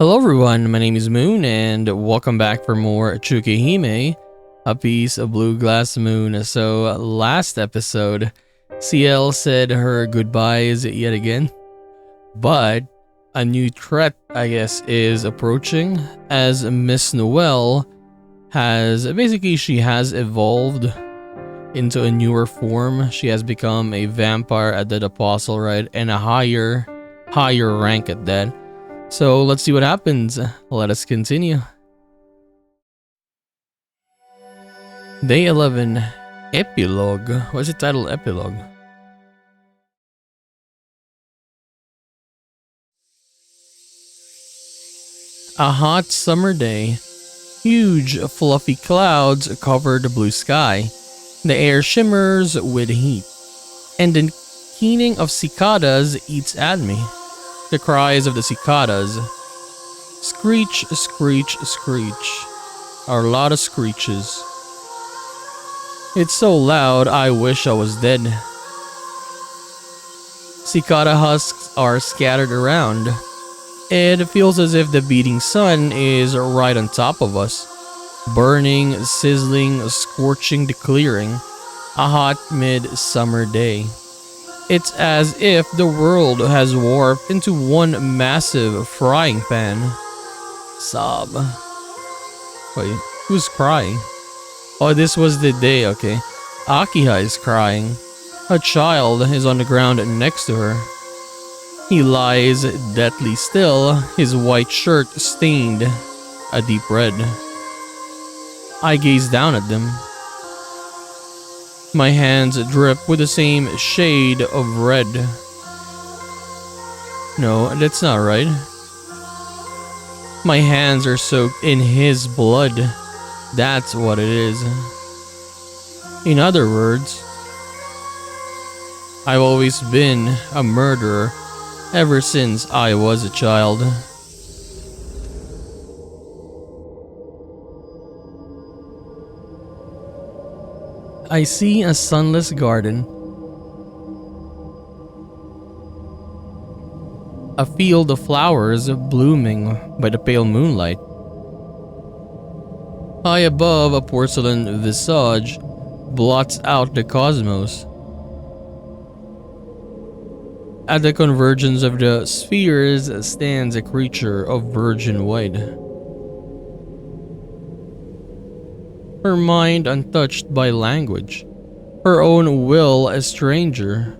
Hello everyone, my name is Moon and welcome back for more Tsukihime, a piece of blue glass moon. So last episode, CL said her goodbyes yet again, but a new threat I guess is approaching as Miss Noelle she has evolved into a newer form. She has become a vampire at that apostle, right? And a higher rank at that. So let's see what happens. Let us continue. Day 11, Epilogue. What's the title, Epilogue? A hot summer day. Huge fluffy clouds cover the blue sky. The air shimmers with heat. And the keening of cicadas eats at me. The cries of the cicadas. Screech, screech, screech. Are a lot of screeches. It's so loud, I wish I was dead. Cicada husks are scattered around. It feels as if the beating sun is right on top of us. Burning, sizzling, scorching the clearing. A hot mid-summer day. It's as if the world has warped into one massive frying pan. Sob. Wait, who's crying? Oh, this was the day, okay. Akiha is crying. A child is on the ground next to her. He lies deathly still, his white shirt stained a deep red. I gaze down at them. My hands drip with the same shade of red. No, that's not right. My hands are soaked in his blood. That's what it is. In other words, I've always been a murderer ever since I was a child. I see a sunless garden. A field of flowers blooming by the pale moonlight. High above, a porcelain visage blots out the cosmos. At the convergence of the spheres stands a creature of virgin white. Her mind untouched by language, her own will a stranger,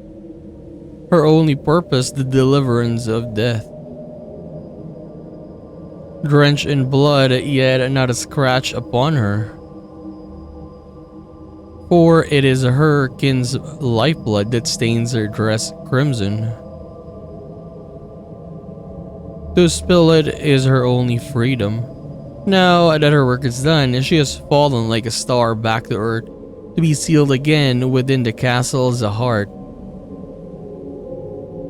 her only purpose the deliverance of death. Drenched in blood, yet not a scratch upon her. For it is her kin's lifeblood that stains her dress crimson. To spill it is her only freedom. Now that her work is done, she has fallen like a star back to earth, to be sealed again within the castle's heart.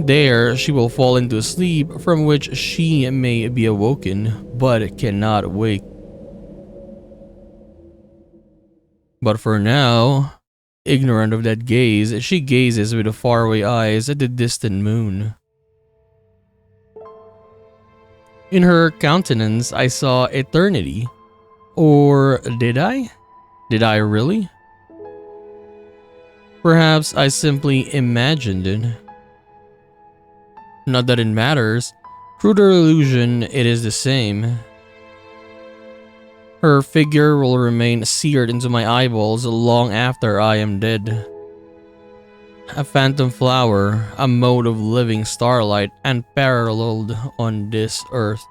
There she will fall into a sleep from which she may be awoken, but cannot wake. But for now, ignorant of that gaze, she gazes with faraway eyes at the distant moon. In her countenance, I saw eternity. Or did I? Did I really? Perhaps I simply imagined it. Not that it matters. Through the illusion, it is the same. Her figure will remain seared into my eyeballs long after I am dead. A phantom flower, a mode of living starlight, unparalleled on this earth.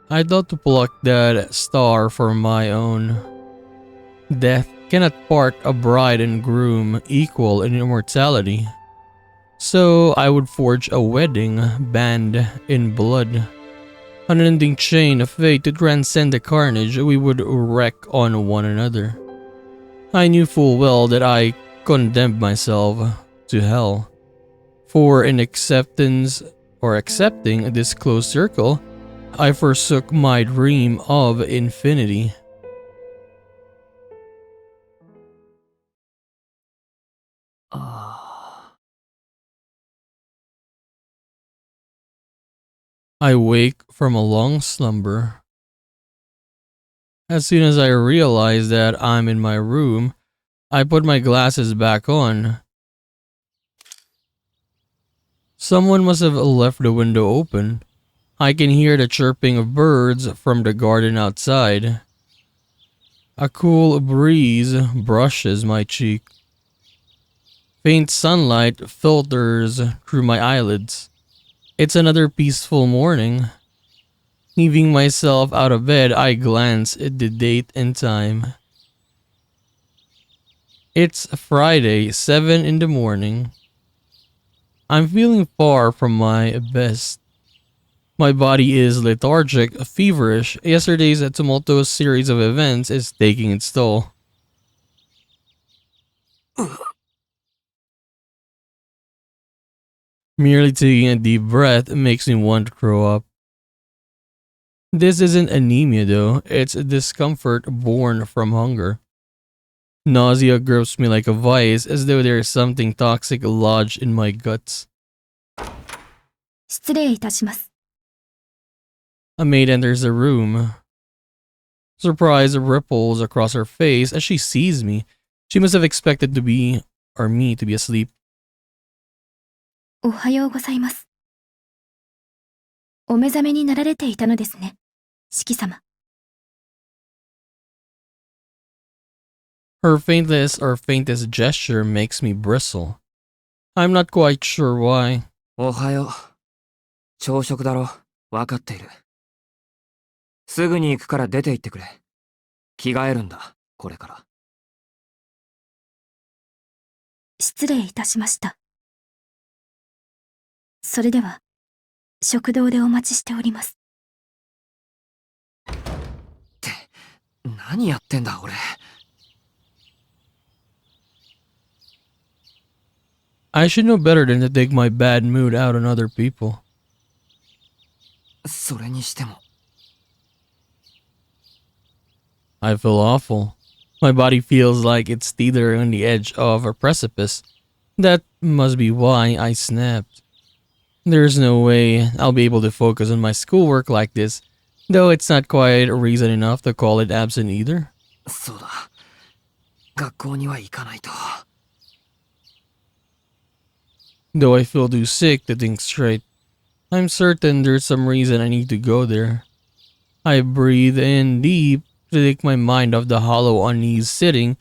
I thought to pluck that star for my own. Death cannot part a bride and groom equal in immortality. So I would forge a wedding band in blood. An unending chain of fate to transcend the carnage we would wreak on one another. I knew full well that I condemned myself to hell. For in accepting this close circle, I forsook my dream of infinity. I wake from a long slumber. As soon as I realize that I'm in my room, I put my glasses back on. Someone must have left the window open. I can hear the chirping of birds from the garden outside. A cool breeze brushes my cheek. Faint sunlight filters through my eyelids. It's another peaceful morning. Heaving myself out of bed, I glance at the date and time. It's Friday, 7 in the morning. I'm feeling far from my best. My body is lethargic, feverish. Yesterday's tumultuous series of events is taking its toll. Merely taking a deep breath makes me want to throw up. This isn't anemia though, it's discomfort born from hunger. Nausea grips me like a vice as though there is something toxic lodged in my guts. 失礼いたします。 A maid enters the room. Surprise ripples across her face as she sees me. She must have expected me to be asleep. おはようございます。お目覚めになられていたのですね、四季様。 Her faintest gesture makes me bristle. I'm not quite sure why. おはよう。朝食だろ。わかっている。すぐに行くから出て行ってくれ。着替えるんだ、これから。失礼いたしました。それでは、食堂でお待ちしております。って、何やってんだ、俺。I should know better than to take my bad mood out on other people. それにしても。I feel awful. My body feels like it's teetering on the edge of a precipice. That must be why I snapped. There's no way I'll be able to focus on my schoolwork like this, though it's not quite reason enough to call it absent either. そうだ。学校には行かないと。Though I feel too sick to think straight, I'm certain there's some reason I need to go there. I breathe in deep to take my mind off the hollow unease sitting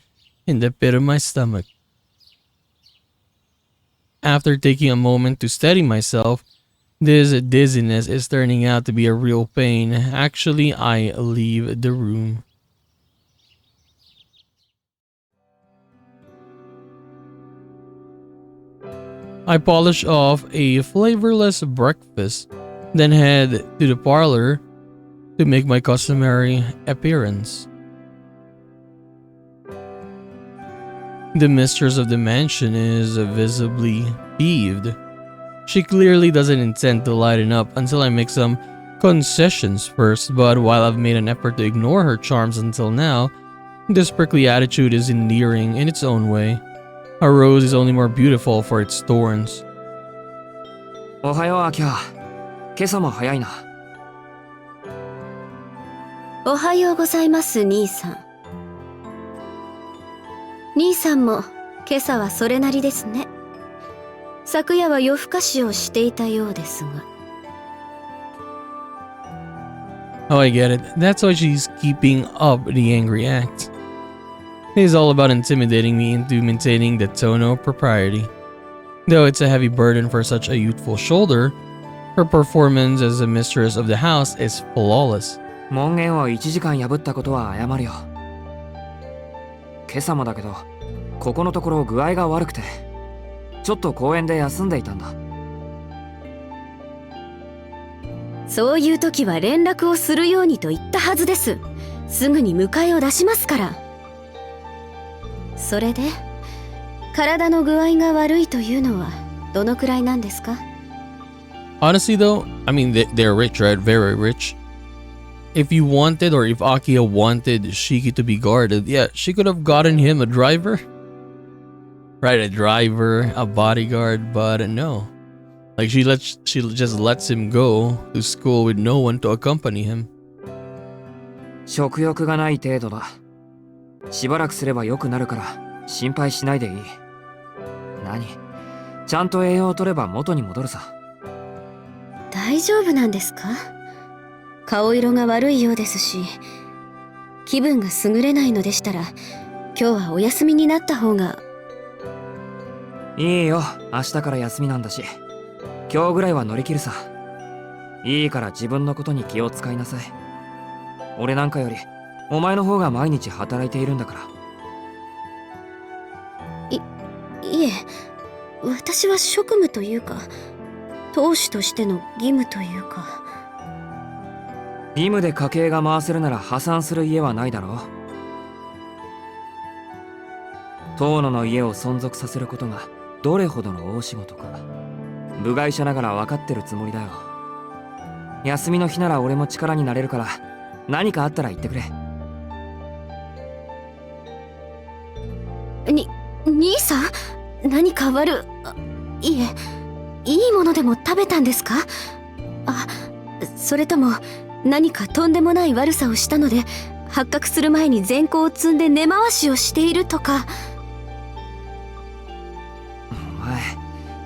in the pit of my stomach. After taking a moment to steady myself, this dizziness is turning out to be a real pain. Actually, I leave the room. I polish off a flavorless breakfast, then head to the parlor to make my customary appearance. The mistress of the mansion is visibly peeved. She clearly doesn't intend to lighten up until I make some concessions first, but while I've made an effort to ignore her charms until now, this prickly attitude is endearing in its own way. A rose is only more beautiful for its thorns. おはよう、アキラ。今朝も早いな。おはようございます、兄さん。兄さんも今朝はそれなりですね。昨夜は夜更かしをしていたようですが。Oh, I get it. That's why she's keeping up the angry act. It is all about intimidating me into maintaining the tone of propriety. Though it's a heavy burden for such a youthful shoulder, her performance as a mistress of the house is flawless. 門限を1時間破ったことは謝るよ。今朝もだけど、ここのところ具合が悪くて、ちょっと公園で休んでいたんだ。そういう時は連絡をするようにと言ったはずです。すぐに迎えを出しますから。それで、体の具合が悪いというのはどのくらいなんですか? Honestly though, I mean they're rich, right? Very rich. If you wanted or if Akia wanted Shiki to be guarded, yeah, she could have gotten him a driver. Right, a driver, a bodyguard, but no. Like she just lets him go to school with no one to accompany him. 食欲がない程度だ。しばらくすれば良くなるから心配しないでいい。何？ちゃんと栄養を取れば元に戻るさ。大丈夫なんですか？顔色が悪いようですし、気分が優れないのでしたら今日はお休みになった方が。いいよ、明日から休みなんだし、今日ぐらいは乗り切るさ。いいから自分のことに気を使いなさい。俺なんかよりお前の方が毎日働いているんだから。いえ、私は職務というか当主としての義務というか。義務で家計が回せるなら破産する家はないだろう。遠野の家を存続させることがどれほどの大仕事か部外者ながら分かってるつもりだよ。休みの日なら俺も力になれるから何かあったら言ってくれ。兄さん、何かいえ、いいものでも食べたんですか？あ、それとも何かとんでもない悪さをしたので発覚する前に善行を積んで根回しをしているとか。お前、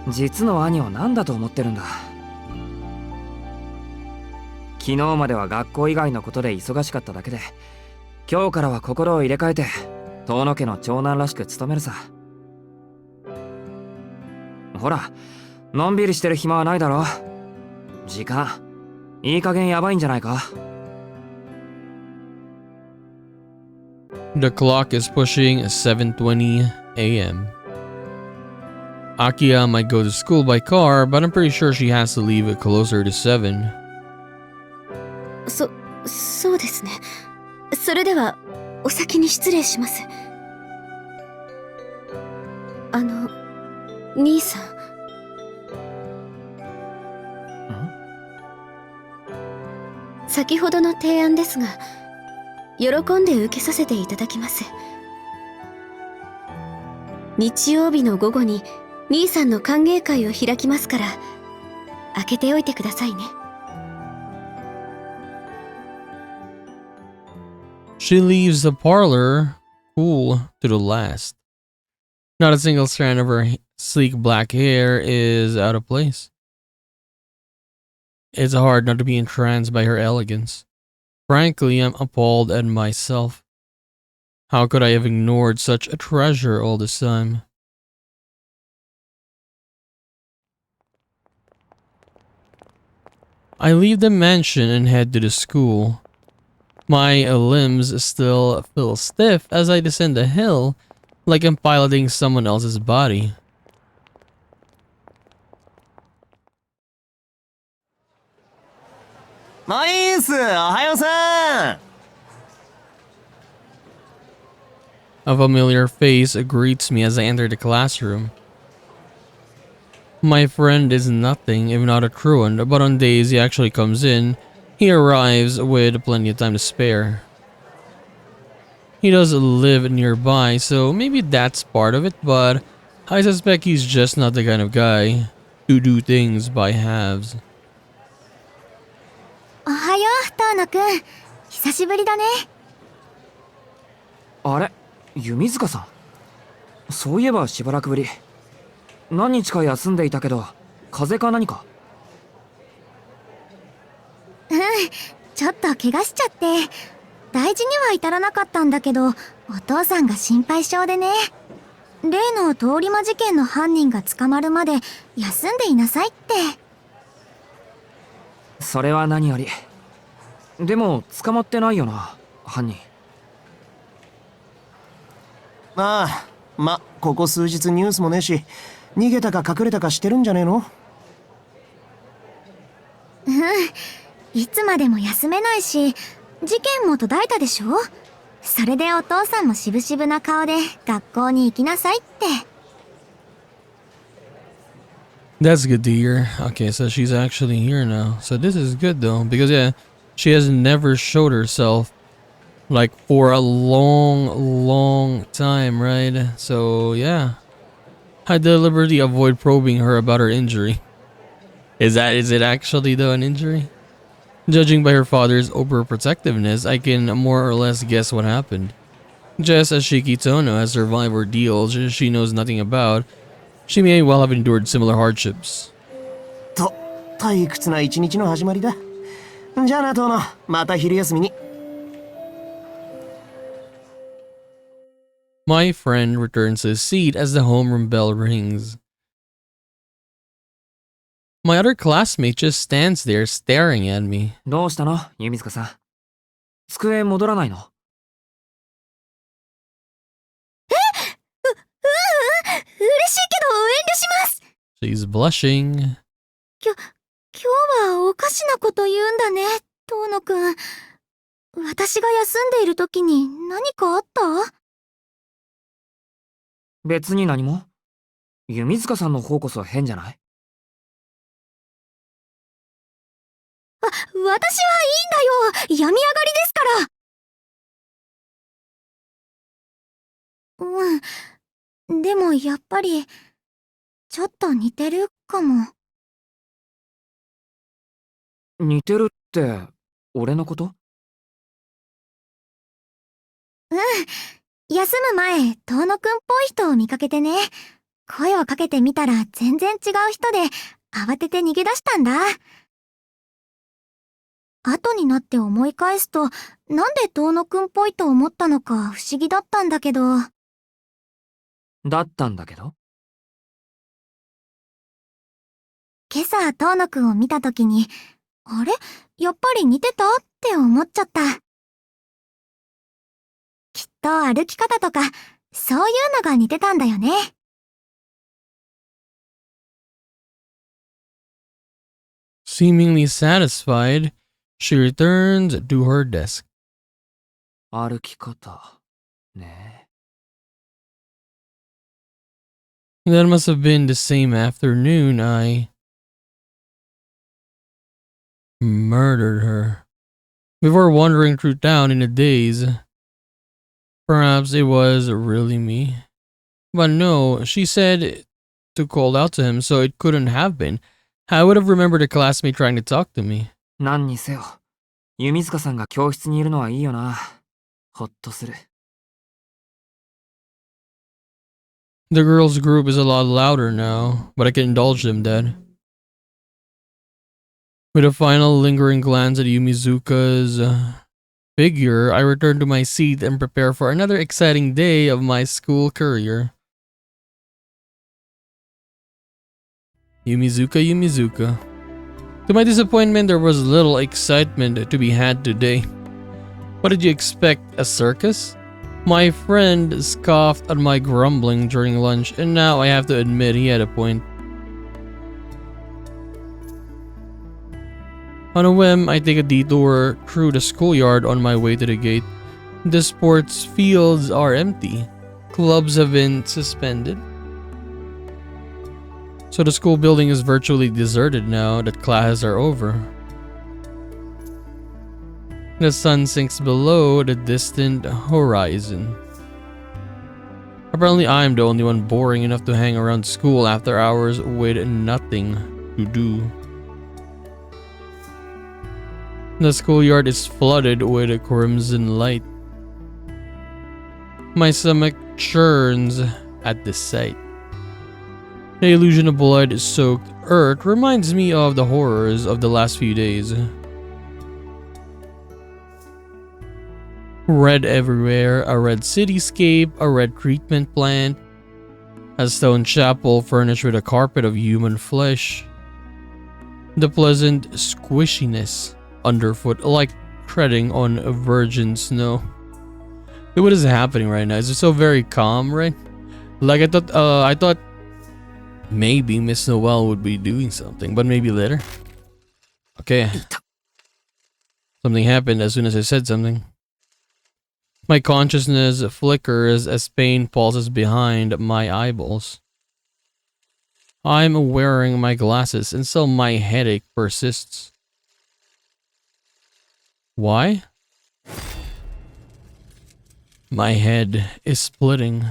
実の兄を何だと思ってるんだ。昨日までは学校以外のことで忙しかっただけで、今日からは心を入れ替えて遠野家の長男らしく務めるさ。ほら、のんびりしてる暇はないだろ。時間いい加減やばいんじゃないか。 The clock is pushing 7:20 a.m. Akiya might go to school by car, but I'm pretty sure she has to leave it closer to 7. そうですね。それではお先に失礼します。兄さん。先ほどの提案ですが、喜んで受けさせていただきます。日曜日の午後に兄さんの歓迎会を開きますから、開けておいてくださいね。She leaves the parlor cool to the last. Not a single strand of her sleek black hair is out of place. It's hard not to be entranced by her elegance. Frankly, I'm appalled at myself. How could I have ignored such a treasure all this time? I leave the mansion and head to the school. My limbs still feel stiff as I descend the hill, like I'm piloting someone else's body. Nice! Ohayo-san! A familiar face greets me as I enter the classroom. My friend is nothing if not a truant, but on days he actually comes in, he arrives with plenty of time to spare. He does live nearby, so maybe that's part of it, but I suspect he's just not the kind of guy to do things by halves. おはよう、遠野くん。久しぶりだね。あれ、弓塚さん。そういえばしばらくぶり。何日か休んでいたけど、風邪か何か？ちょっと怪我しちゃって。大事には至らなかったんだけど、お父さんが心配性でね。例の通り魔事件の犯人が捕まるまで休んでいなさいって。それは何より。でも捕まってないよな、犯人。ここ数日ニュースもねえし、逃げたか隠れたかしてるんじゃねえの？いつまでも休めないし、事件も途絶えたでしょ？それでお父さんも渋々な顔で学校に行きなさいって。That's good to hear. Okay, so she's actually here now. So this is good though, because yeah, she has never showed herself like for a long time, right? So yeah, I deliberately avoid probing her about her injury. Is it actually though an injury? Judging by her father's overprotectiveness, I can more or less guess what happened. Just as Shikitono has survived ordeals she knows nothing about, she may well have endured similar hardships. と、退屈な一日の始まりだ。じゃあな、遠野。また昼休みに。My friend returns to his seat as the homeroom bell rings. My other classmate just stands there staring at me. どうしたの弓塚さん。机戻らないの？嬉しいけど遠慮します。 She's blushing. 今日はおかしなこと言うんだね、遠野くん。私が休んでいる時に何かあった？別に何も。弓塚さんの方こそ変じゃない？私はいいんだよ。病み上がりですから。でもやっぱり、ちょっと似てるかも。似てるって、俺のこと？休む前、遠野くんっぽい人を見かけてね。声をかけてみたら全然違う人で、慌てて逃げ出したんだ。後になって思い返すと、なんで遠野くんっぽいと思ったのか不思議だったんだけど。だったんだけど？今朝、遠野くんを見たときに、あれ？やっぱり似てた？って思っちゃった。きっと歩き方とか、そういうのが似てたんだよね。Seemingly satisfied, she returns to her desk. 歩き方。ねえ。 That must have been the same afternoon I murdered her. Before wandering through town in a daze. Perhaps it was really me. But no, she said to call out to him, so it couldn't have been. I would have remembered a classmate trying to talk to me. 何にせよ、弓塚さんが教室にいるのはいいよな。ほっとする。The girls' group is a lot louder now, but I can indulge them then. With a final lingering glance at Yumizuka's figure, I return to my seat and prepare for another exciting day of my school career. Yumizuka. To my disappointment, there was little excitement to be had today. What did you expect, a circus? My friend scoffed at my grumbling during lunch, and now I have to admit he had a point. On a whim, I take a detour through the schoolyard on my way to the gate. The sports fields are empty. Clubs have been suspended. So the school building is virtually deserted now that classes are over. The sun sinks below the distant horizon. Apparently I'm the only one boring enough to hang around school after hours with nothing to do. The schoolyard is flooded with a crimson light. My stomach churns at the sight. The illusion of blood-soaked earth reminds me of the horrors of the last few days. Red everywhere, a red cityscape, a red treatment plant, a stone chapel furnished with a carpet of human flesh. The pleasant squishiness underfoot, like treading on virgin snow. Dude, what is happening right now? Is it so very calm, right? Like I thought maybe Miss Noel would be doing something, but maybe later. Okay. Something happened as soon as I said something. My consciousness flickers as pain pulses behind my eyeballs. I'm wearing my glasses and still my headache persists. Why? My head is splitting.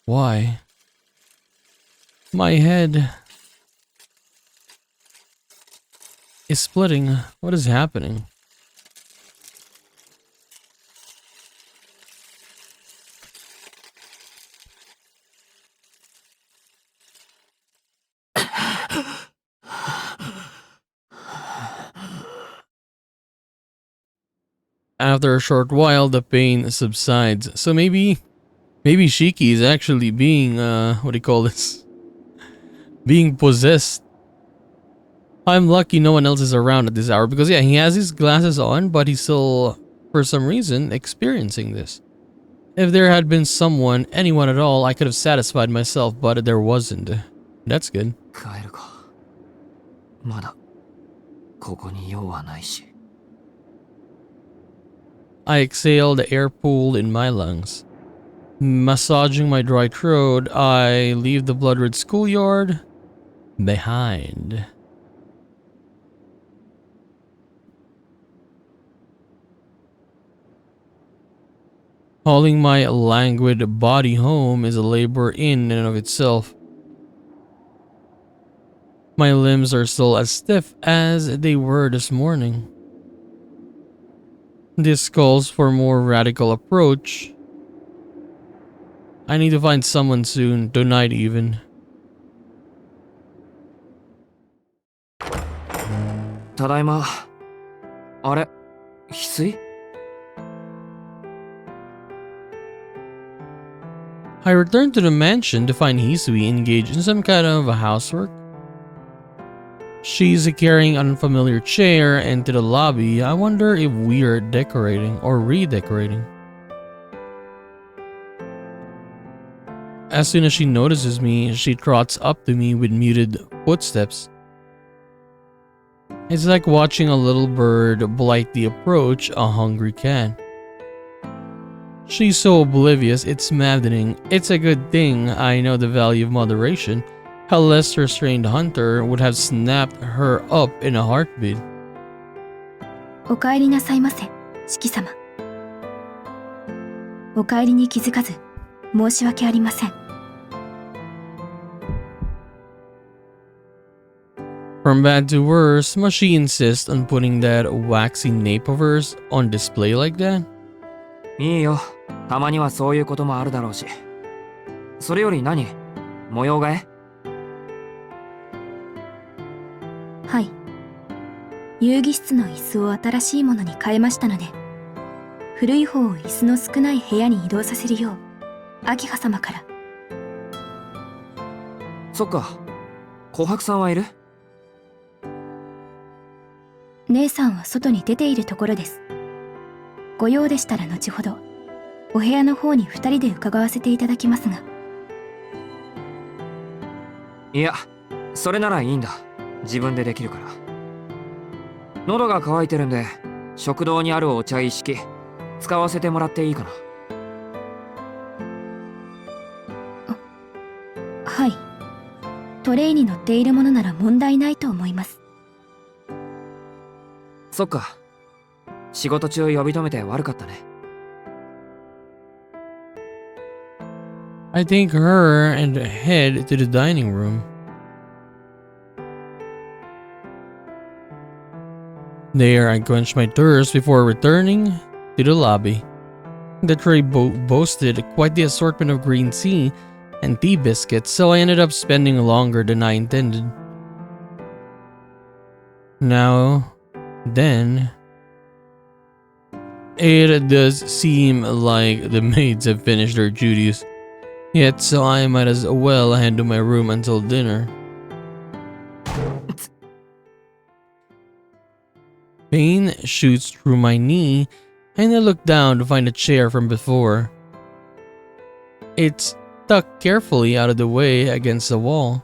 Why? My head. is splitting. What is happening? After a short while, the pain subsides. So maybe Shiki is actually being, what do you call this? Being possessed. I'm lucky no one else is around at this hour because yeah, he has his glasses on, but he's still, for some reason, experiencing this. If there had been someone, anyone at all, I could have satisfied myself, but there wasn't. That's good. 帰るか。まだここに用はないし。 I exhaled the air pooled in my lungs. Massaging my dry throat, I leave the blood-red schoolyard behind. Hauling my languid body home is a labor in and of itself. My limbs are still as stiff as they were this morning. This calls for a more radical approach. I need to find someone soon, tonight even. ただいま。あれ、翡翠？ I returned to the mansion to find Hisui engaged in some kind of housework. She's carrying an unfamiliar chair into the lobby. I wonder if we're decorating or redecorating. As soon as she notices me, she trots up to me with muted footsteps. It's like watching a little bird blithely approach a hungry cat. She's so oblivious, it's maddening. It's a good thing I know the value of moderation. A less restrained hunter would have snapped her up in a heartbeat. お帰りなさいませ、四季様。お帰りに気づかず、申し訳ありません。From bad to worse, must she insist on putting that waxy nape of hers on display like that? いいよ。たまにはそういうこともあるだろうし。それより何？模様替え？はい。遊戯室の椅子を新しいものに変えましたので、古い方を椅子の少ない部屋に移動させるよう、秋葉様から。そっか。琥珀さんはいる？姉さんは外に出ているところです。ご用でしたら後ほど、お部屋の方に2人で伺わせていただきますが。いや、それならいいんだ。自分でできるから。喉が渇いてるんで、食堂にあるお茶一式使わせてもらっていいかな。はい。トレイに乗っているものなら問題ないと思います。そっか。仕事中呼び止めて悪かったね。I take her and head to the dining room. There, I quench my thirst before returning to the lobby. The tray boasted quite the assortment of green tea and tea biscuits, so I ended up spending longer than I intended. Now, then, it does seem like the maids have finished their duties, yet so I might as well head to my room until dinner. Pain shoots through my knee, and I look down to find a chair from before. It's tucked carefully out of the way against the wall.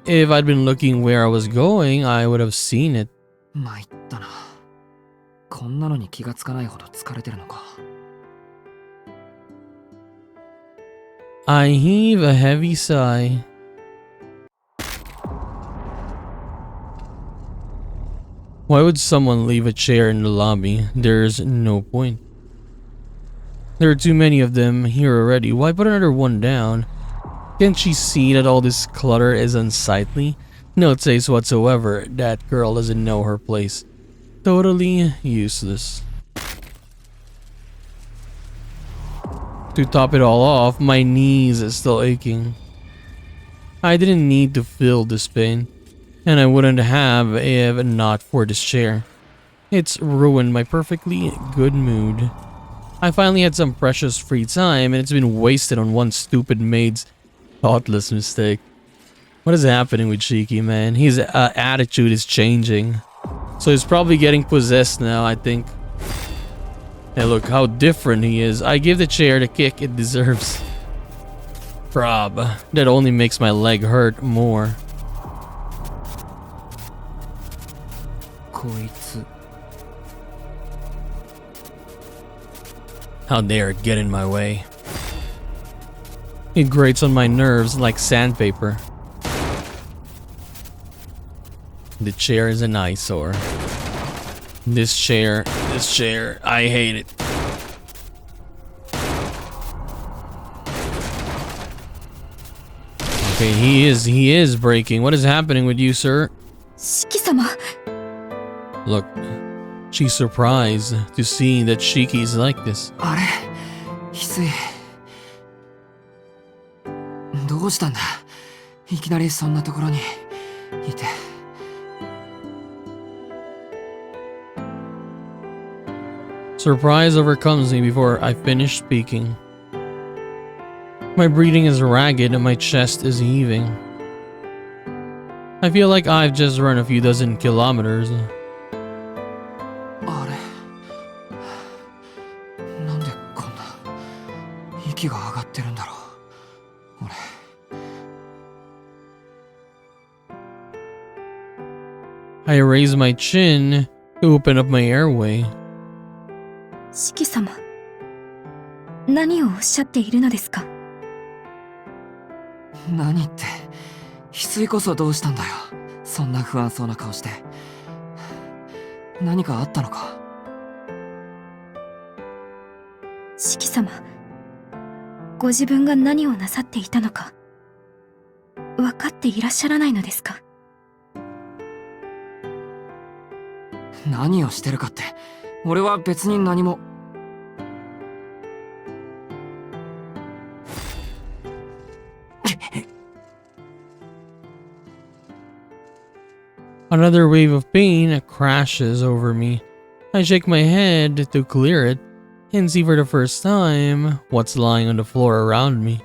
If I'd been looking where I was going, I would have seen it. 参ったな。こんなのに気がつかないほど疲れてるのか。I heave a heavy sigh. Why would someone leave a chair in the lobby? There's no point. There are too many of them here already. Why put another one down? Can't she see that all this clutter is unsightly? No taste whatsoever. That girl doesn't know her place. Totally useless. To top it all off, my knees are still aching. I didn't need to feel this pain, and I wouldn't have if not for this chair. It's ruined my perfectly good mood. I finally had some precious free time, and it's been wasted on one stupid maid's thoughtless mistake. What is happening with Shiki, man? His attitude is changing. So he's probably getting possessed now, I think. Hey, look how different he is. I give the chair the kick it deserves. Prob. That only makes my leg hurt more. こいつ How dare it get in my way. It grates on my nerves like sandpaper. The chair is an eyesore. This chair, I hate it. Okay, he is breaking. What is happening with you, sir? 四季様 Look, she's surprised to see that Shiki is like this. あれ翡翠どうしたんだいきなりそんなところにいて Surprise overcomes me before I finish speaking. My breathing is ragged and my chest is heaving. I feel like I've just run a few dozen kilometers. あれなんでこんな息が上がってるんだろう俺 I raise my chin to open up my airway. 四季様何をおっしゃっているのですか何って翡翠こそどうしたんだよそんな不安そうな顔して何かあったのか四季様ご自分が何をなさっていたのか分かっていらっしゃらないのですか何をしてるかって俺は別に何も Another wave of pain crashes over me. I shake my head to clear it and see for the first time what's lying on the floor around me.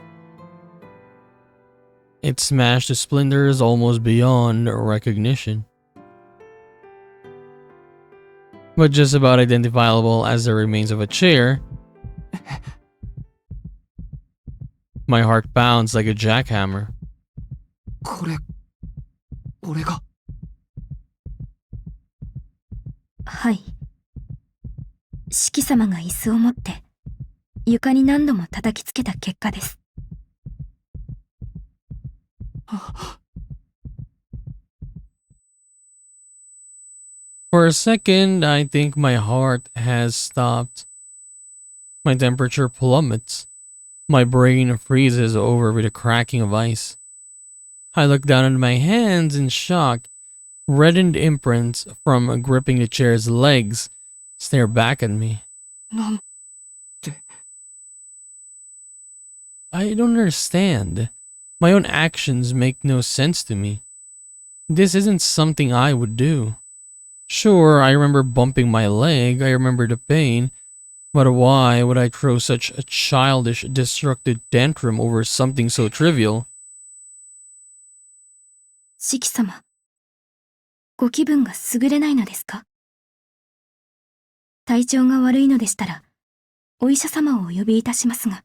It's smashed to splinters almost beyond recognition, but just about identifiable as the remains of a chair. My heart pounds like a jackhammer. これ俺がはい四季様が椅子を持って床に何度も叩きつけた結果です For a second, I think my heart has stopped. My temperature plummets. My brain freezes over with a cracking of ice. I look down at my hands in shock. Reddened imprints from gripping the chair's legs stare back at me. なん I don't understand. My own actions make no sense to me. This isn't something I would do. Sure, I remember bumping my leg, I remember the pain, but why would I throw such a childish, destructive tantrum over something so trivial? 四季様ご気分が優れないのですか体調が悪いのでしたらお医者様をお呼びいたしますが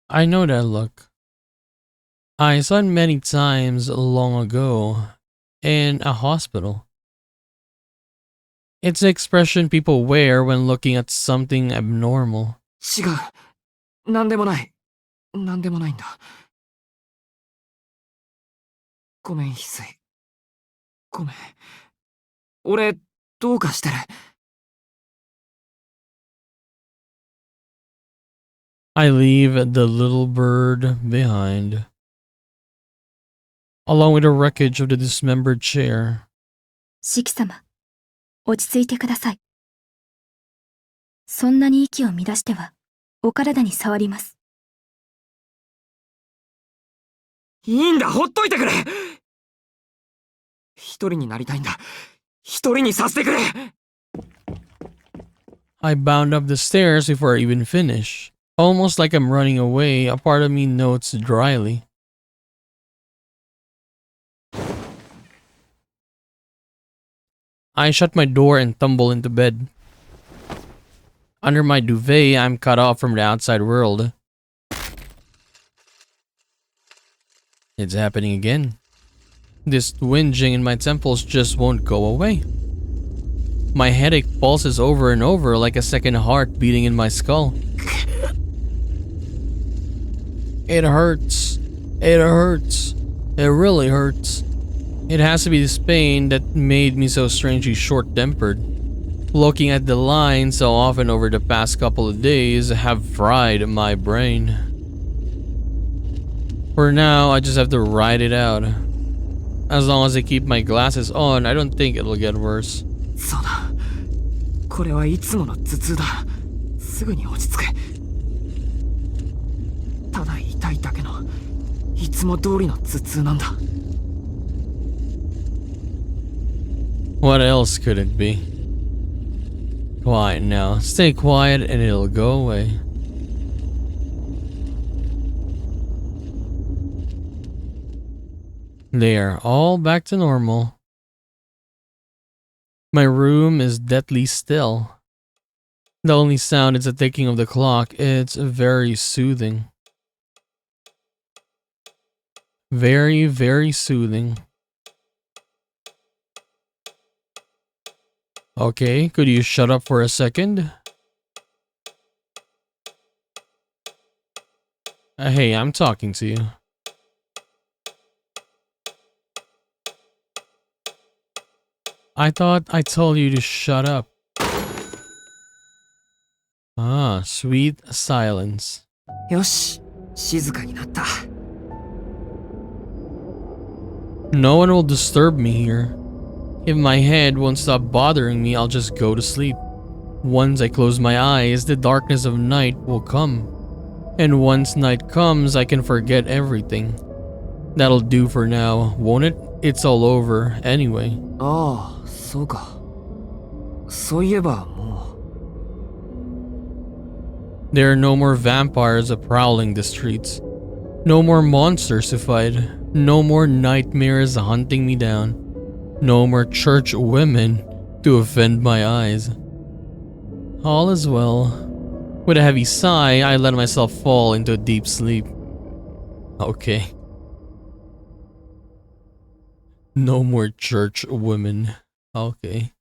I know that look. I saw it many times long ago in a hospital. It's the expression people wear when looking at something abnormal. 違うなんでもないなんでもないんだごめん翡翠ごめん俺どうかしてる I leave the little bird behind. along with the wreckage of the dismembered chair. シキ様、落ち着いてください。そんなに息を乱しては、お体に触ります。いいんだ、ほっといてくれ。一人になりたいんだ。一人にさせてくれ。I bound up the stairs before I even finish. Almost like I'm running away, a part of me notes dryly. I shut my door and tumble into bed. Under my duvet, I'm cut off from the outside world. It's happening again. This twinging in my temples just won't go away. My headache pulses over and over like a second heart beating in my skull. It hurts. It hurts. It really hurts. It has to be this pain that made me so strangely short-tempered. Looking at the lines so often over the past couple of days have fried my brain. For now, I just have to ride it out. As long as I keep my glasses on, I don't think it'll get worse. そうだ。これはいつもの頭痛だ。すぐに落ち着く。ただ痛いだけの、いつも通りの頭痛なんだ。What else could it be? Quiet now. Stay quiet and it'll go away. There, all back to normal. My room is deathly still. The only sound is the ticking of the clock. It's very soothing. Very, very soothing. Okay, could you shut up for a second? Hey, I'm talking to you. I thought I told you to shut up. Ah, sweet silence. よし、静かになった。No one will disturb me here. If my head won't stop bothering me, I'll just go to sleep. Once I close my eyes, the darkness of night will come. And once night comes, I can forget everything. That'll do for now, won't it? It's all over anyway. ああ、そうか。そういえばも There are no more vampires prowling the streets. No more monsters to fight. No more nightmares hunting me down. No more church women to offend my eyes. All is well. With a heavy sigh, I let myself fall into a deep sleep. Okay. No more church women. Okay.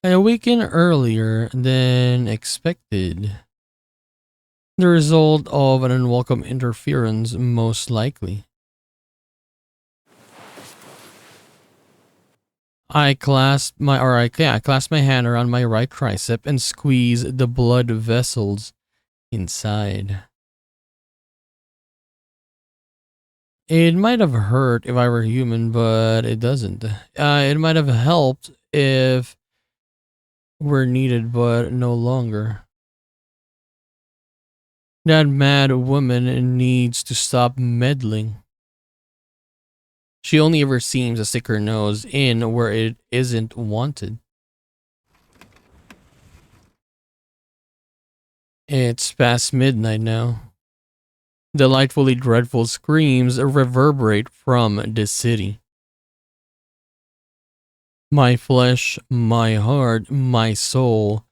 I awakened earlier than expected. The result of an unwelcome interference, most likely. I clasped my hand around my right tricep and squeezed the blood vessels inside. It might have hurt if I were human, but it doesn't. It might have helped if we're needed, but no longer. That mad woman needs to stop meddling. She only ever seems to stick her nose in where it isn't wanted. It's past midnight now. Delightfully dreadful screams reverberate from the city. My flesh, my heart, my soul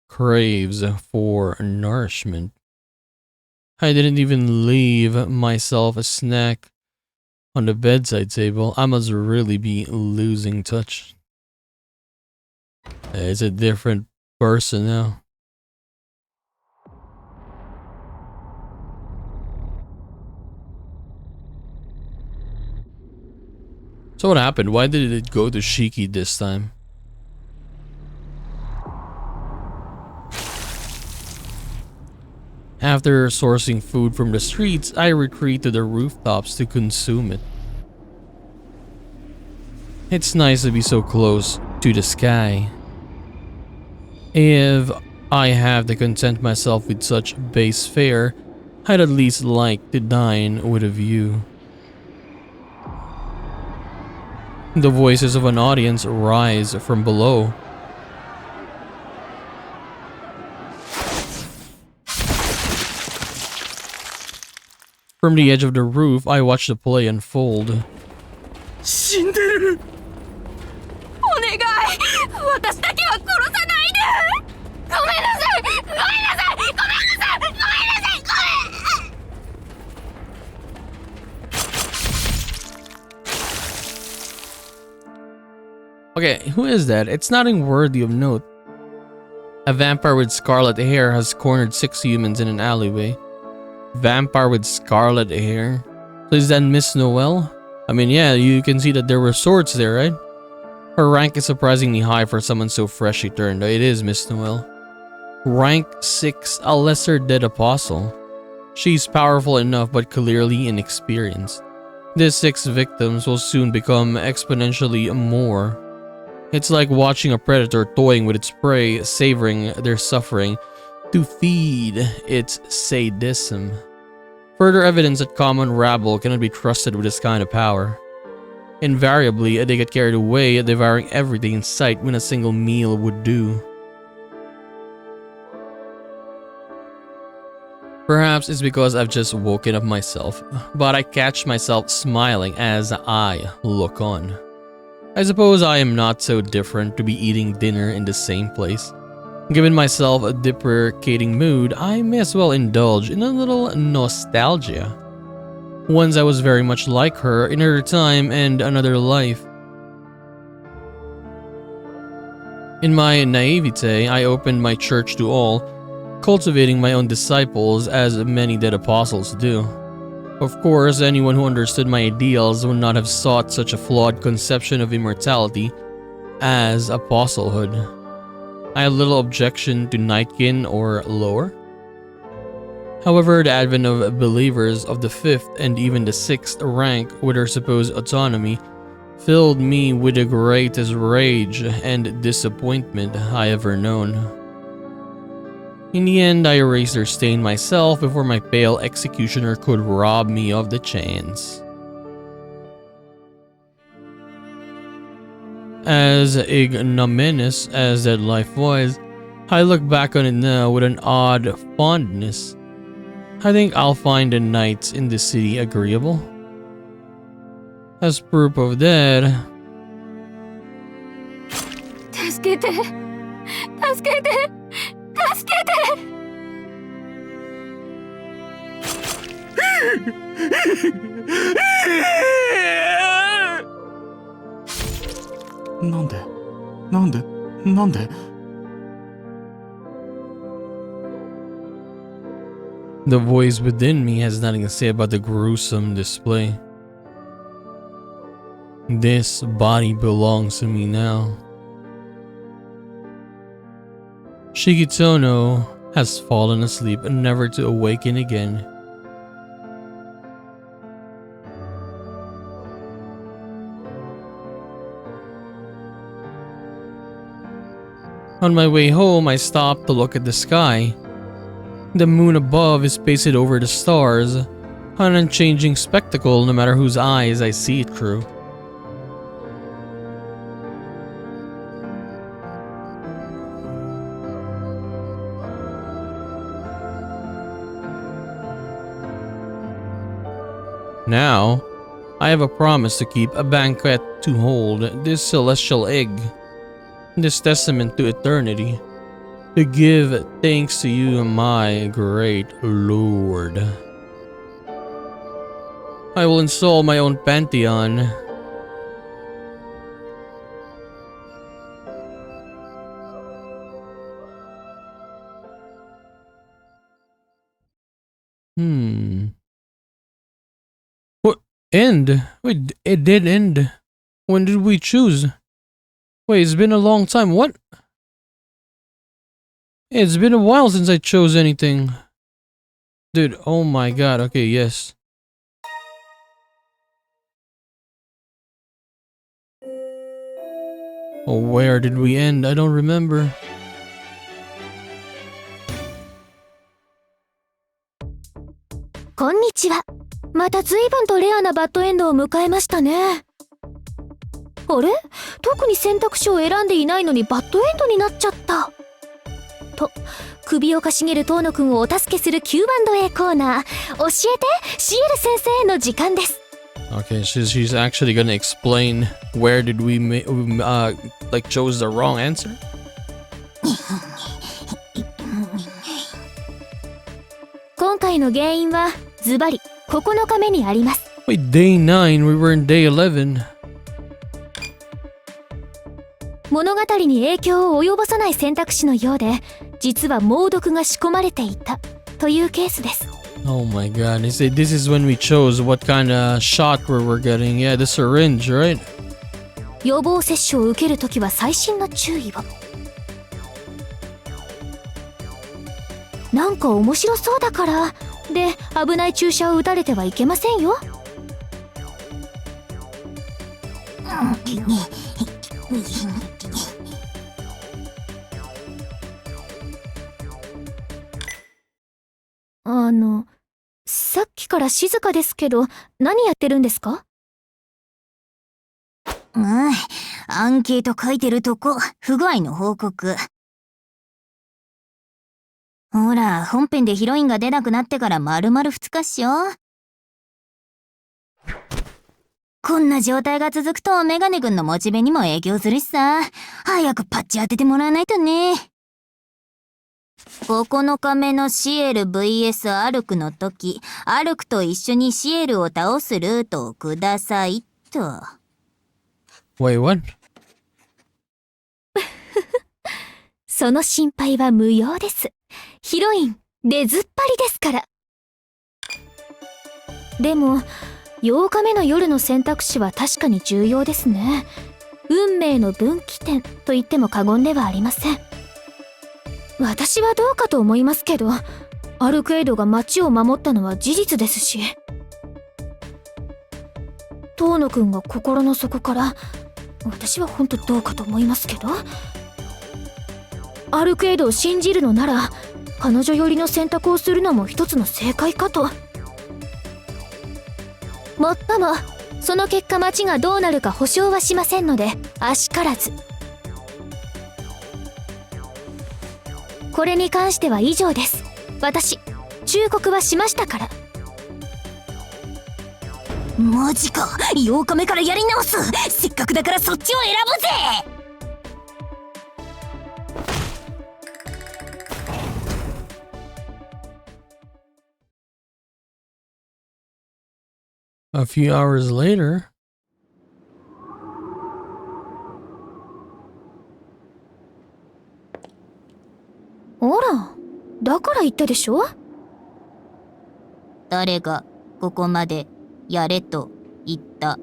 craves for nourishment. I didn't even leave myself a snack on the bedside table. I must really be losing touch. It's a different person now. So what happened? Why did it go to Shiki this time? After sourcing food from the streets, I retreat to the rooftops to consume it. It's nice to be so close to the sky. If I have to content myself with such base fare, I'd at least like to dine with a view. The voices of an audience rise from below. From the edge of the roof, I watch the play unfold. 死んでる。お願い、私だけは殺さないで。ごめんなさい、ごめんなさい、ごめんなさい、ごめんなさい、ごめん。Okay, who is that? It's nothing worthy of note. A vampire with scarlet hair has cornered 6 humans in an alleyway. Vampire with scarlet hair? So is that Miss Noelle? I mean, yeah, you can see that there were swords there, right? Her rank is surprisingly high for someone so freshly turned. It is Miss Noelle. Rank 6, a lesser dead apostle. She's powerful enough but clearly inexperienced. These 6 victims will soon become exponentially more. It's like watching a predator toying with its prey, savoring their suffering to feed its sadism. Further evidence that common rabble cannot be trusted with this kind of power. Invariably, they get carried away, devouring everything in sight when a single meal would do. Perhaps it's because I've just woken up myself, but I catch myself smiling as I look on. I suppose I am not so different to be eating dinner in the same place. Given myself a deprecating mood, I may as well indulge in a little nostalgia. Once I was very much like her in her time and another life. In my naivete, I opened my church to all, cultivating my own disciples as many dead apostles do. Of course, anyone who understood my ideals would not have sought such a flawed conception of immortality as apostlehood. I had little objection to Nightkin or lower. However, the advent of believers of the 5th and even the 6th rank with their supposed autonomy filled me with the greatest rage and disappointment I ever known. In the end, I erased their stain myself before my pale executioner could rob me of the chance. As ignominious as that life was, I look back on it now with an odd fondness. I think I'll find the nights in the city agreeable. As proof of that... 助けて、助けて、助けて。なんで The voice within me has nothing to say about the gruesome display. This body belongs to me now. Shigitono has fallen asleep never to awaken again. On my way home, I stopped to look at the sky. The moon above is pasted over the stars, an unchanging spectacle no matter whose eyes I see it through. Now, I have a promise to keep, a banquet to hold, this celestial egg, this testament to eternity, to give thanks to you, my great Lord. I will install my own pantheon. What? End? Wait, it did end. When did we choose? Wait, it's been a long time. What? It's been a while since I chose anything. Dude, oh my god. Okay, yes. Oh, where did we end? I don't remember.こんにちは。また随分とレアなバッドエンドを迎えましたね。あれ？特に選択肢を選んでいないのにバッドエンドになっちゃった。と、首をかしげる遠野くんをお助けする Q&A コーナー。教えて、シエル先生の時間です。Okay, she's actually gonna explain where did we like chose the wrong answer? 今回の原因はズバリ9日目にあります。 Wait, day 9, we were in day 11. 物語に影響を及ぼさない選択肢のようで、実は猛毒が仕込まれていたというケースです。 Oh my god, this is when we chose what kind of shot we're getting. Yeah, the syringe, right? 予防接種を受けるときは細心の注意を。なんか面白そうだからで危ない注射を打たれてはいけませんよ。さっきから静かですけど何やってるんですか？アンケート書いてるとこ、不具合の報告。ほら、本編でヒロインが出なくなってから丸々2日っしょ。こんな状態が続くとメガネくんのモチベにも影響するしさ。早くパッチ当ててもらわないとね。9日目のシエル vs アルクの時、アルクと一緒にシエルを倒すルートをくださいと。Wait, what? その心配は無用です。ヒロイン出ずっぱりですから。でも8日目の夜の選択肢は確かに重要ですね。運命の分岐点と言っても過言ではありません。私はどうかと思いますけど、アルクエイドが街を守ったのは事実ですし、遠野くんが心の底から、私は本当どうかと思いますけど、アルクエイドを信じるのなら彼女寄りの選択をするのも一つの正解かと。もっともその結果街がどうなるか保証はしませんのであしからず。これに関しては以上です。私忠告はしましたから。マジか、8日目からやり直す。せっかくだからそっちを選ぶぜ。A few hours later. ほら、だから言ったでしょ。誰がここまでやれと言った。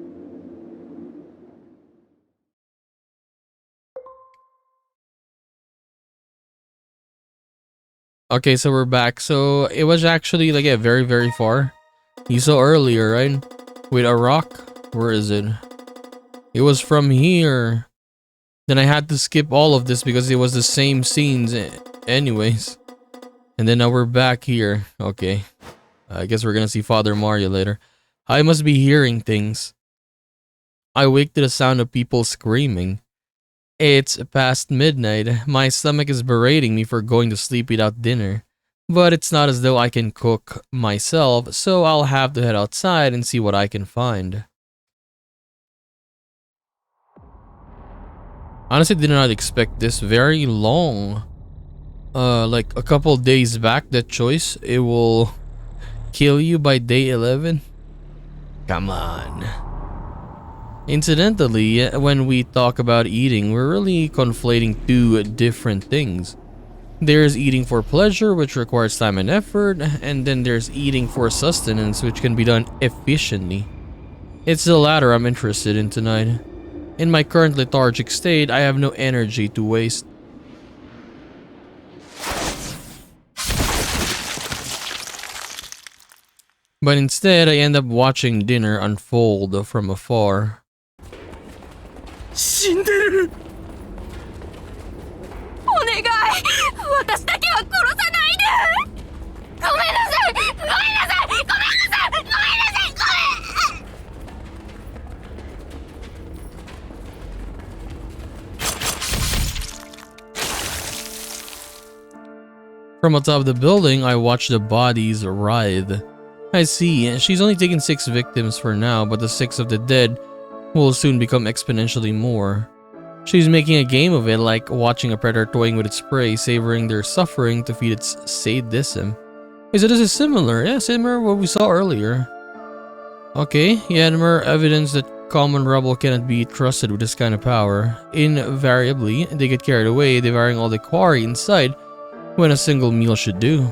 Okay, so we're back. So it was actually like very, very far. You saw earlier, right? With a rock? Where is it? It was from here. Then I had to skip all of this because it was the same scenes anyways. And then now we're back here. Okay. I guess we're gonna see Father Mario later. I must be hearing things. I wake to the sound of people screaming. It's past midnight. My stomach is berating me for going to sleep without dinner. But it's not as though I can cook myself, so I'll have to head outside and see what I can find. Honestly, did not expect this very long. Like a couple days back, that choice, it will kill you by day 11? Come on. Incidentally, when we talk about eating, we're really conflating two different things. There's eating for pleasure, which requires time and effort, and then there's eating for sustenance, which can be done efficiently. It's the latter I'm interested in tonight. In my current lethargic state, I have no energy to waste. But instead, I end up watching dinner unfold from afar. 死んでる。お願い、私だけは殺さないで。ごめんなさい、ごめんなさい、ごめんなさい、ごめんなさい、ごめん。From atop the building, I watch the bodies writhe. I see, she's only taken 6 victims for now, but the 6 of the dead will soon become exponentially more. She's making a game of it, like watching a predator toying with its prey, savoring their suffering to feed its sadism. Okay, so this is similar. Yeah, similar to what we saw earlier. Okay, yeah, more evidence that common rebel cannot be trusted with this kind of power. Invariably, they get carried away, devouring all the quarry inside, when a single meal should do.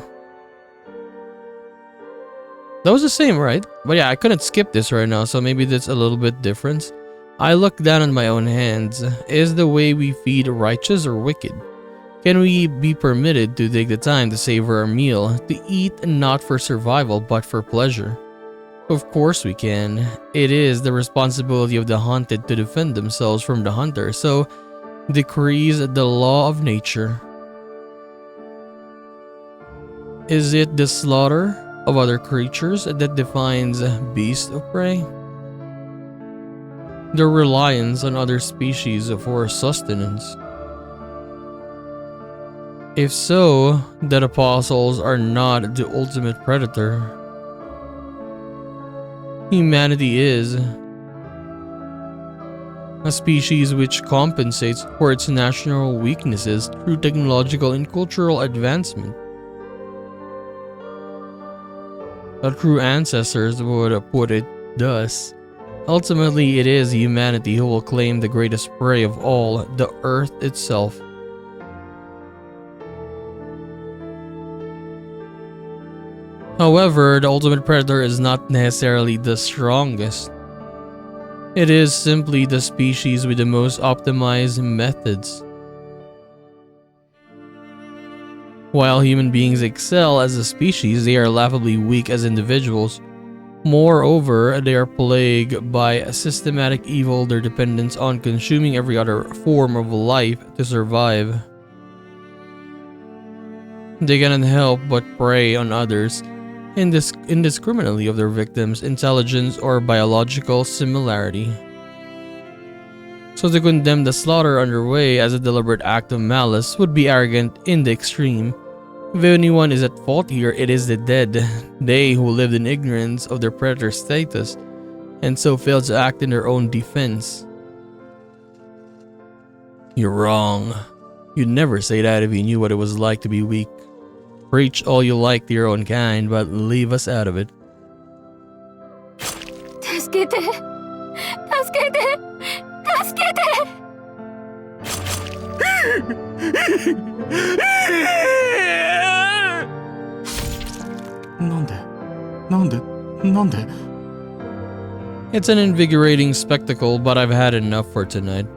That was the same, right? But yeah, I couldn't skip this right now, so maybe that's a little bit different. I look down on my own hands. Is the way we feed righteous or wicked? Can we be permitted to take the time to savor our meal, to eat not for survival but for pleasure? Of course we can. It is the responsibility of the hunted to defend themselves from the hunter, so decrees the law of nature. Is it the slaughter of other creatures that defines beasts of prey? Their reliance on other species for sustenance. If so, that apostles are not the ultimate predator. Humanity is a species which compensates for its national weaknesses through technological and cultural advancement. Our true ancestors would put it thus. Ultimately, it is humanity who will claim the greatest prey of all, the earth itself. However, the ultimate predator is not necessarily the strongest. It is simply the species with the most optimized methods. While human beings excel as a species, they are laughably weak as individuals. Moreover, they are plagued by a systematic evil, their dependence on consuming every other form of life to survive. They cannot help but prey on others, indiscriminately of their victims' intelligence or biological similarity. So to condemn the slaughter underway as a deliberate act of malice would be arrogant in the extreme. If anyone is at fault here, it is the dead, they who lived in ignorance of their predator status, and so failed to act in their own defense. You're wrong. You'd never say that if you knew what it was like to be weak. Preach all you like to your own kind, but leave us out of it. 助けて、助けて、助けて。なんで It's an invigorating spectacle, but I've had enough for tonight.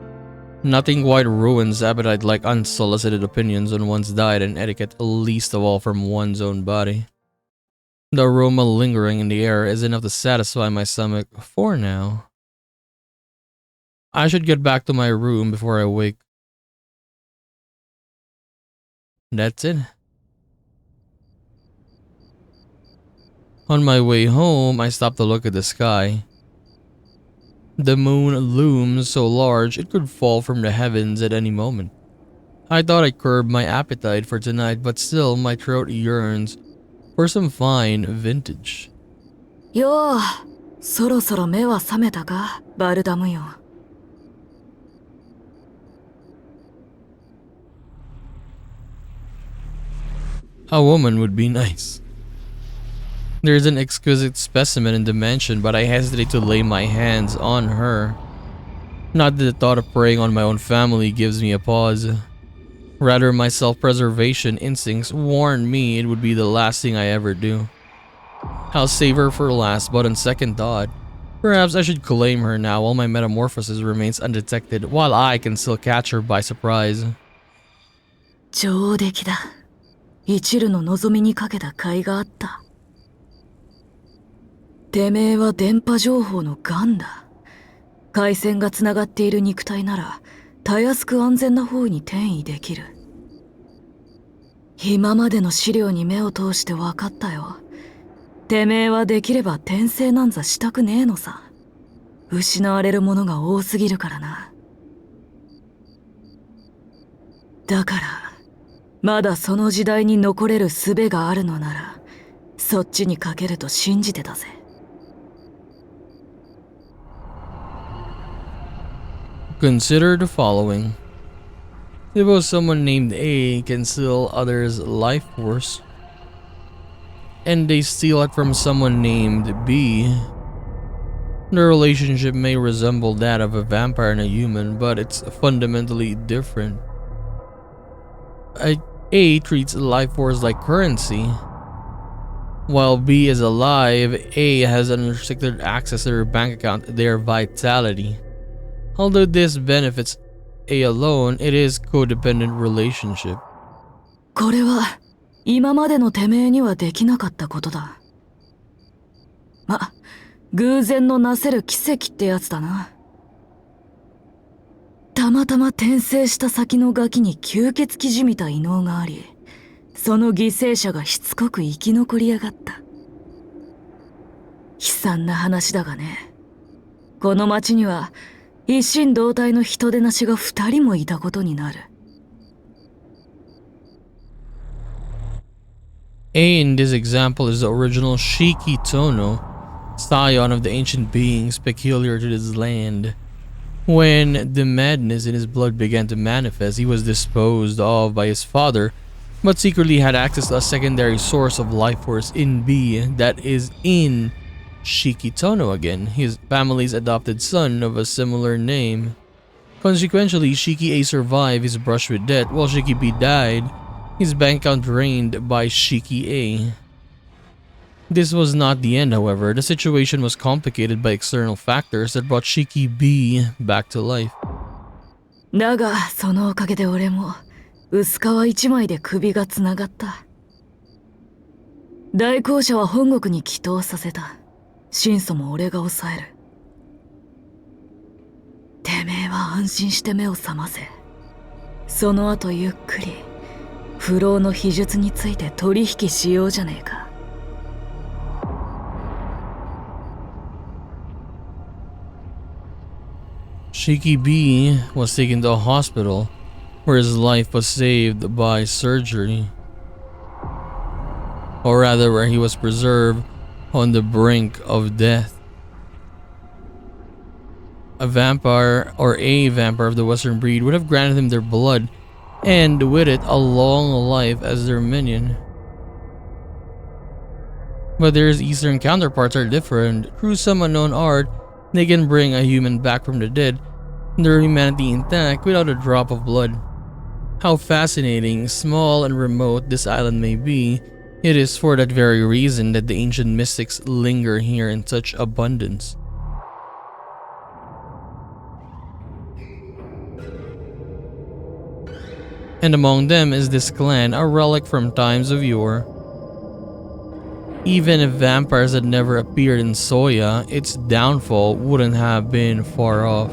Nothing quite ruins appetite like unsolicited opinions on one's diet and etiquette, least of all from one's own body. The aroma lingering in the air is enough to satisfy my stomach for now. I should get back to my room before I wake. That's it. On my way home, I stopped to look at the sky. The moon looms so large it could fall from the heavens at any moment. I thought I curbed my appetite for tonight, but still my throat yearns for some fine vintage. よう、そろそろ目は覚めたか、バルダムよ。A woman would be nice. There's an exquisite specimen in the mansion, but I hesitate to lay my hands on her. Not that the thought of preying on my own family gives me a pause. Rather, my self-preservation instincts warn me it would be the last thing I ever do. I'll save her for last, but on second thought, perhaps I should claim her now while my metamorphosis remains undetected, while I can still catch her by surprise. 上出来だ。一縷の望みにかけた甲斐があった。てめえは電波情報のガンだ。回線がつながっている肉体ならたやすく安全な方に転移できる。今までの資料に目を通して分かったよ。てめえはできれば転生なんざしたくねえのさ。失われるものが多すぎるからな。だからまだその時代に残れる術があるのならそっちにかけると信じてたぜ。Consider the following. Suppose someone named A can steal others' life force, and they steal it from someone named B. The relationship may resemble that of a vampire and a human, but it's fundamentally different. A treats life force like currency. While B is alive, A has unrestricted access to their bank account, their vitality. Although this benefits A alone, it is codependent relationship. これは今までのてめえにはできなかったことだ。偶然のなせる奇跡ってやつだな。たまたま転生した先のガキに吸血鬼じみた異能があり、その犠牲者がしつこく生き残りやがった。悲惨な話だがね、この町には一心同体の人でなしが2人もいたことになる。A in this example is the original Shiki Tono, scion of the ancient beings peculiar to this land. When the madness in his blood began to manifest, he was disposed of by his father, but secretly had access to a secondary source of life force in B that is in Shiki Tono again, his family's adopted son of a similar name. Consequently, Shiki A survived his brush with death, while Shiki B died, his bank account drained by Shiki A. This was not the end, however. The situation was complicated by external factors that brought Shiki B back to life. だがそのおかげで俺も薄皮一枚で首がつながった。代行者は本国に帰投させた。心祖も俺が抑える。てめえは安心して目を覚ませ。その後ゆっくり不老の秘術について取引しようじゃねえか。Shiki B was taken to a hospital where his life was saved by surgery. Or rather, where he was preserved on the brink of death. A vampire or a vampire of the Western breed would have granted him their blood and with it a long life as their minion. But their Eastern counterparts are different. Through some unknown art, they can bring a human back from the dead, their humanity intact without a drop of blood. How fascinating, small and remote this island may be, it is for that very reason that the ancient mystics linger here in such abundance. And among them is this clan, a relic from times of yore. Even if vampires had never appeared in Soya, its downfall wouldn't have been far off.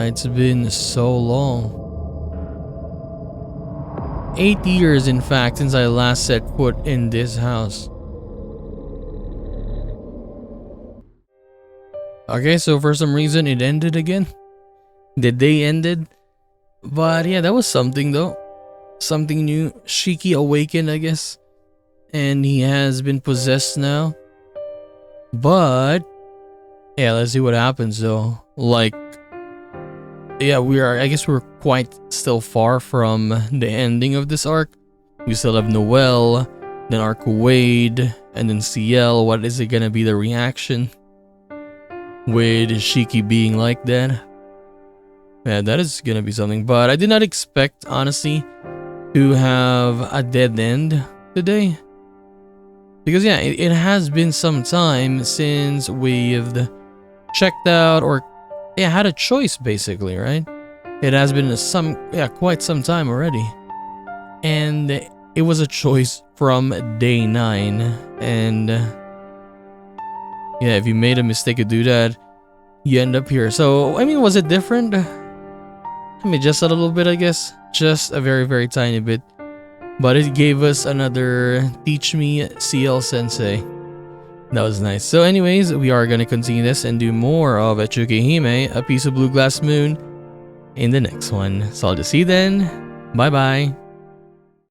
It's been so long. 8 years, in fact, since I last set foot in this house. Okay, so for some reason it ended again. The day ended. But yeah, that was something though. Something new. Shiki awakened, I guess. And he has been possessed now. But yeah, let's see what happens though. Like, yeah, I guess we're quite still far from the ending of this arc. We still have Noelle, then Arc Wade, and then CL. What is it gonna be the reaction with Shiki being like that? Yeah, that is gonna be something. But I did not expect, honestly, to have a dead end today. Because yeah, it has been some time since we've checked out or had a choice, basically, right? It has been quite some time already. And it was a choice from day 9. And yeah, if you made a mistake to do that, you end up here. So, I mean, was it different? I mean, just a little bit, I guess. Just a very, very tiny bit. But it gave us another Teach Me CL Sensei. That was nice. So anyways, we are going to continue this and do more of Tsukihime, A Piece of Blue Glass Moon, in the next one. So I'll just see you then. Bye bye.